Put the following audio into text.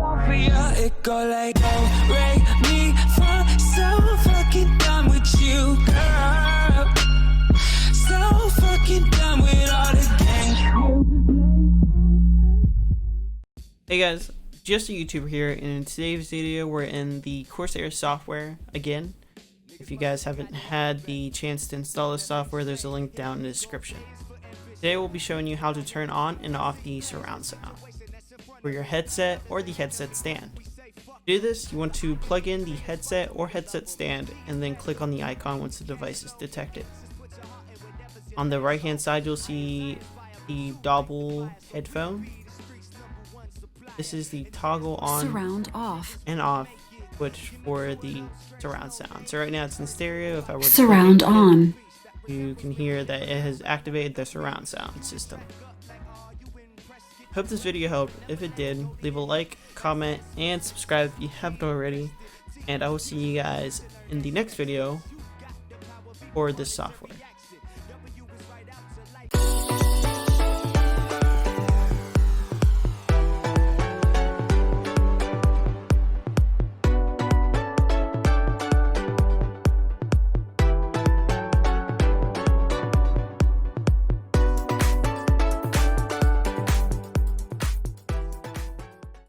It go like, oh, rate me for so fucking done with you, girl. So fucking done with all the games. Hey guys, just a YouTuber here, and in today's video we're in the Corsair software again. If you guys haven't had the chance to install this software, there's a link down in the description. Today we'll be showing you how to turn on and off the surround sound for your headset or the headset stand. To do this, you want to plug in the headset or headset stand and then click on the icon once the device is detected. On the right hand side you'll see the double headphone. This is the toggle on surround off and off switch for the surround sound. So right now it's in stereo. If I were to surround on, you can hear that it has activated the surround sound system. Hope this video helped. If it did, leave a like, comment, and subscribe if you haven't already. And I will see you guys in the next video for this software.